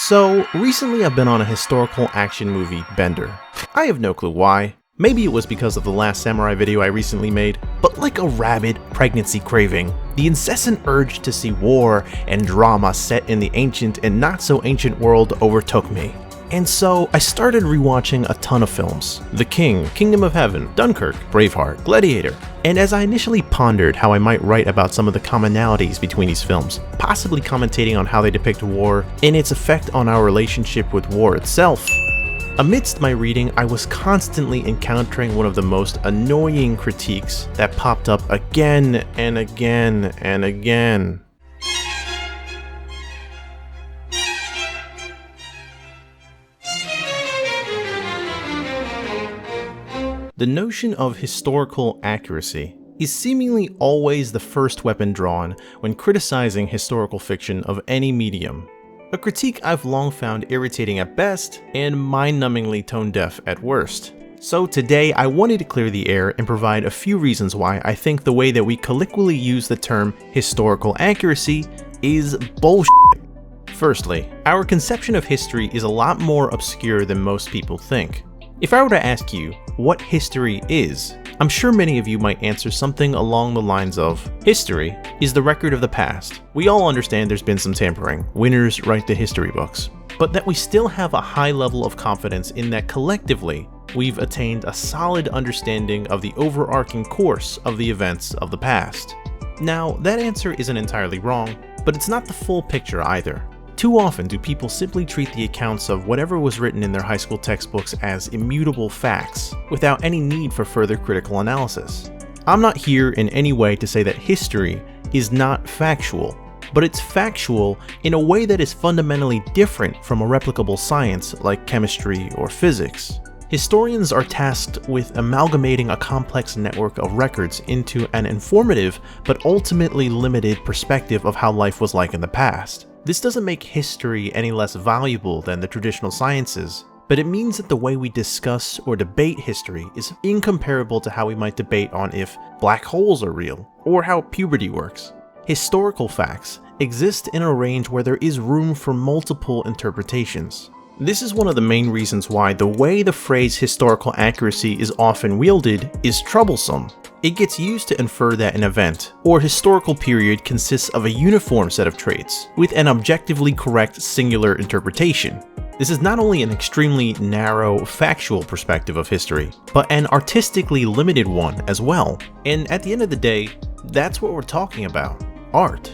So, recently I've been on a historical action movie bender. I have no clue why. Maybe it was because of the Last Samurai video I recently made, but like a rabid pregnancy craving, the incessant urge to see war and drama set in the ancient and not so ancient world overtook me. And so I started rewatching a ton of films. The King, Kingdom of Heaven, Dunkirk, Braveheart, Gladiator. And as I initially pondered how I might write about some of the commonalities between these films, possibly commentating on how they depict war and its effect on our relationship with war itself, amidst my reading, I was constantly encountering one of the most annoying critiques that popped up again and again and again. The notion of historical accuracy is seemingly always the first weapon drawn when criticizing historical fiction of any medium. A critique I've long found irritating at best and mind-numbingly tone-deaf at worst. So today I wanted to clear the air and provide a few reasons why I think the way that we colloquially use the term historical accuracy is bullshit. Firstly, our conception of history is a lot more obscure than most people think. If I were to ask you what history is, I'm sure many of you might answer something along the lines of, history is the record of the past. We all understand there's been some tampering, winners write the history books, but that we still have a high level of confidence in that collectively, we've attained a solid understanding of the overarching course of the events of the past. Now, that answer isn't entirely wrong, but it's not the full picture either. Too often do people simply treat the accounts of whatever was written in their high school textbooks as immutable facts, without any need for further critical analysis. I'm not here in any way to say that history is not factual, but it's factual in a way that is fundamentally different from a replicable science like chemistry or physics. Historians are tasked with amalgamating a complex network of records into an informative but ultimately limited perspective of how life was like in the past. This doesn't make history any less valuable than the traditional sciences, but it means that the way we discuss or debate history is incomparable to how we might debate on if black holes are real, or how puberty works. Historical facts exist in a range where there is room for multiple interpretations. This is one of the main reasons why the way the phrase historical accuracy is often wielded is troublesome. It gets used to infer that an event or historical period consists of a uniform set of traits, with an objectively correct singular interpretation. This is not only an extremely narrow, factual perspective of history, but an artistically limited one as well. And at the end of the day, that's what we're talking about: art.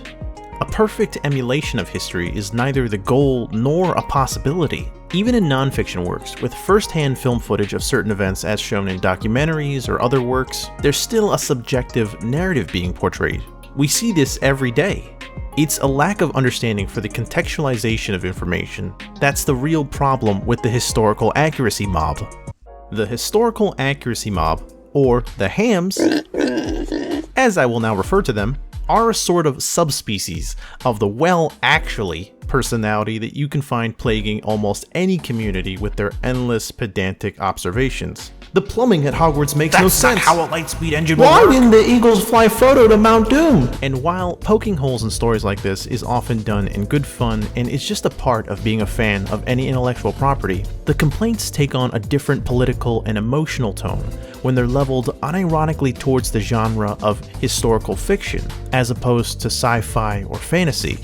A perfect emulation of history is neither the goal nor a possibility. Even in non-fiction works, with first-hand film footage of certain events as shown in documentaries or other works, there's still a subjective narrative being portrayed. We see this every day. It's a lack of understanding for the contextualization of information that's the real problem with the historical accuracy mob. The historical accuracy mob, or the hams, as I will now refer to them, are a sort of subspecies of the well-actually personality that you can find plaguing almost any community with their endless pedantic observations. The plumbing at Hogwarts makes no sense. That's not how a lightspeed engine will work. Why didn't the Eagles fly Frodo to Mount Doom? And while poking holes in stories like this is often done in good fun and is just a part of being a fan of any intellectual property, the complaints take on a different political and emotional tone when they're leveled unironically towards the genre of historical fiction, as opposed to sci-fi or fantasy.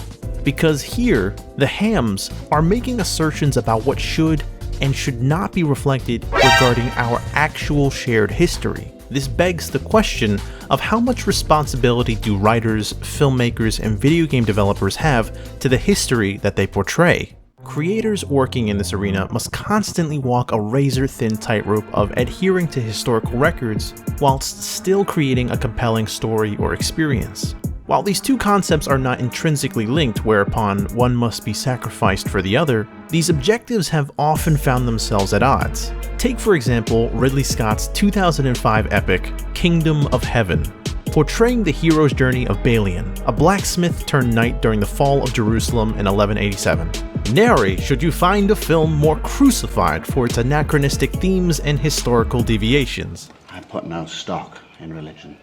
Because here, the hams are making assertions about what should and should not be reflected regarding our actual shared history. This begs the question of how much responsibility do writers, filmmakers, and video game developers have to the history that they portray? Creators working in this arena must constantly walk a razor-thin tightrope of adhering to historical records whilst still creating a compelling story or experience. While these two concepts are not intrinsically linked, whereupon one must be sacrificed for the other, these objectives have often found themselves at odds. Take for example Ridley Scott's 2005 epic, Kingdom of Heaven, portraying the hero's journey of Balian, a blacksmith turned knight during the fall of Jerusalem in 1187. Nary should you find a film more crucified for its anachronistic themes and historical deviations. I put no stock in religion.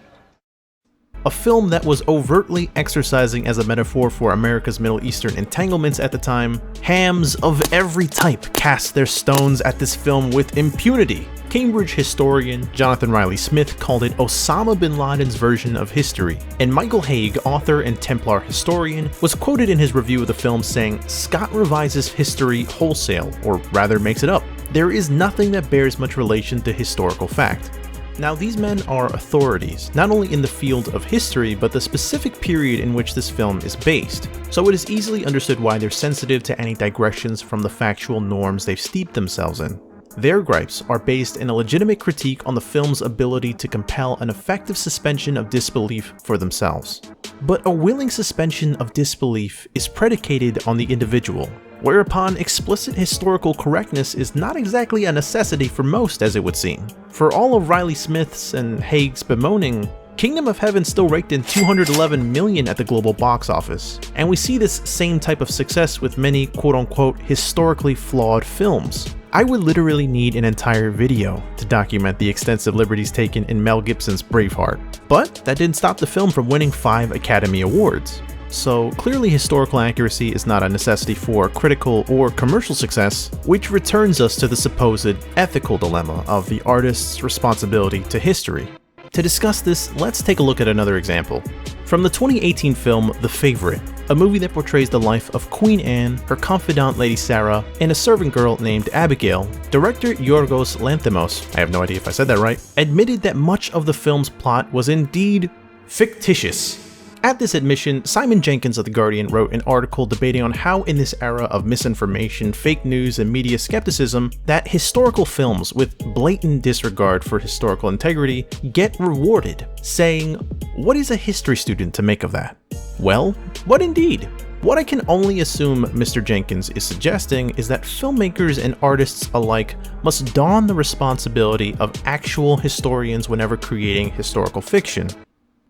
a film that was overtly exercising as a metaphor for America's Middle Eastern entanglements at the time. Hams of every type cast their stones at this film with impunity. Cambridge historian Jonathan Riley Smith called it Osama bin Laden's version of history, and Michael Haig, author and Templar historian, was quoted in his review of the film saying, "Scott revises history wholesale, or rather makes it up. There is nothing that bears much relation to historical fact." Now, these men are authorities, not only in the field of history, but the specific period in which this film is based, so it is easily understood why they're sensitive to any digressions from the factual norms they've steeped themselves in. Their gripes are based in a legitimate critique on the film's ability to compel an effective suspension of disbelief for themselves. But a willing suspension of disbelief is predicated on the individual, whereupon explicit historical correctness is not exactly a necessity for most, as it would seem. For all of Riley Smith's and Haig's bemoaning, Kingdom of Heaven still raked in $211 million at the global box office, and we see this same type of success with many quote-unquote historically flawed films. I would literally need an entire video to document the extensive liberties taken in Mel Gibson's Braveheart, but that didn't stop the film from winning 5 Academy Awards. So clearly historical accuracy is not a necessity for critical or commercial success, which returns us to the supposed ethical dilemma of the artist's responsibility to history. To discuss this, let's take a look at another example. From the 2018 film The Favorite, a movie that portrays the life of Queen Anne, her confidant Lady Sarah, and a servant girl named Abigail, director Yorgos Lanthimos, I have no idea if I said that right, admitted that much of the film's plot was indeed fictitious. At this admission, Simon Jenkins of The Guardian wrote an article debating on how in this era of misinformation, fake news, and media skepticism, that historical films with blatant disregard for historical integrity get rewarded, saying, "What is a history student to make of that?" Well, what indeed? What I can only assume Mr. Jenkins is suggesting is that filmmakers and artists alike must don the responsibility of actual historians whenever creating historical fiction.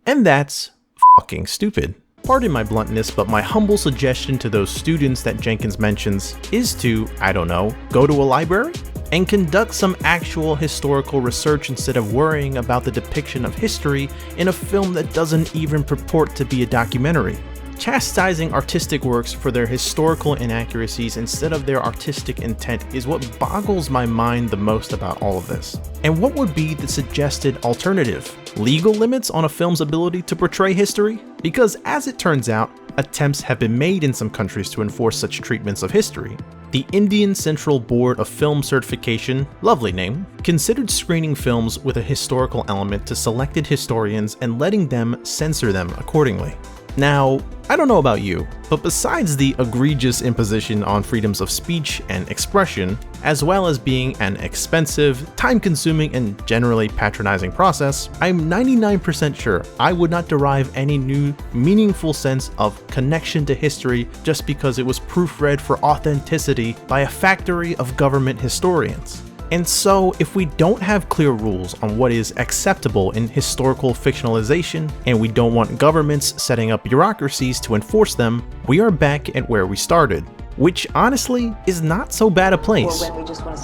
And that's fucking stupid. Pardon my bluntness, but my humble suggestion to those students that Jenkins mentions is to, I don't know, go to a library and conduct some actual historical research instead of worrying about the depiction of history in a film that doesn't even purport to be a documentary. Chastising artistic works for their historical inaccuracies instead of their artistic intent is what boggles my mind the most about all of this. And what would be the suggested alternative? Legal limits on a film's ability to portray history? Because as it turns out, attempts have been made in some countries to enforce such treatments of history. The Indian Central Board of Film Certification, lovely name, considered screening films with a historical element to selected historians and letting them censor them accordingly. Now, I don't know about you, but besides the egregious imposition on freedoms of speech and expression, as well as being an expensive, time-consuming, and generally patronizing process, I'm 99% sure I would not derive any new, meaningful sense of connection to history just because it was proofread for authenticity by a factory of government historians. And so, if we don't have clear rules on what is acceptable in historical fictionalization, and we don't want governments setting up bureaucracies to enforce them, we are back at where we started, which honestly is not so bad a place.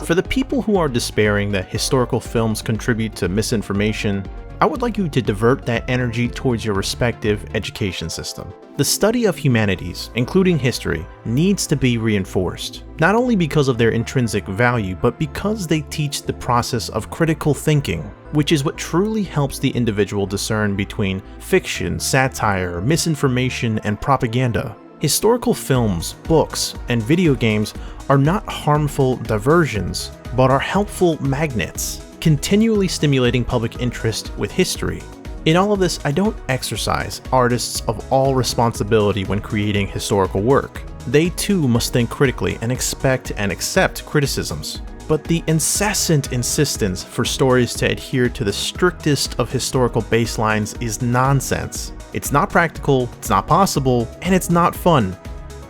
For the people who are despairing that historical films contribute to misinformation, I would like you to divert that energy towards your respective education system. The study of humanities, including history, needs to be reinforced, not only because of their intrinsic value, but because they teach the process of critical thinking, which is what truly helps the individual discern between fiction, satire, misinformation, and propaganda. Historical films, books, and video games are not harmful diversions, but are helpful magnets, continually stimulating public interest with history. In all of this, I don't exercise artists of all responsibility when creating historical work. They too must think critically and expect and accept criticisms. But the incessant insistence for stories to adhere to the strictest of historical baselines is nonsense. It's not practical, it's not possible, and it's not fun.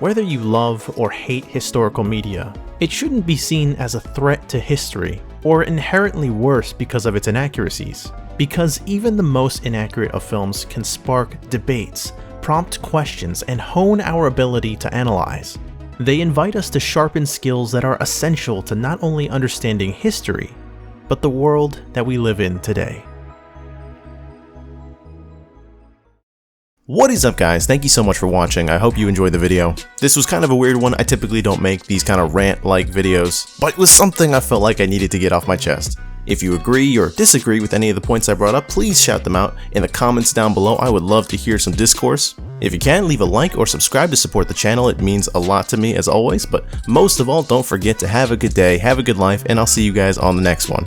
Whether you love or hate historical media, it shouldn't be seen as a threat to history, or inherently worse because of its inaccuracies. Because even the most inaccurate of films can spark debates, prompt questions, and hone our ability to analyze. They invite us to sharpen skills that are essential to not only understanding history, but the world that we live in today. What is up guys, thank you so much for watching, I hope you enjoyed the video. This was kind of a weird one, I typically don't make these kind of rant-like videos, but it was something I felt like I needed to get off my chest. If you agree or disagree with any of the points I brought up, please shout them out in the comments down below, I would love to hear some discourse. If you can, leave a like or subscribe to support the channel, it means a lot to me as always, but most of all, don't forget to have a good day, have a good life, and I'll see you guys on the next one.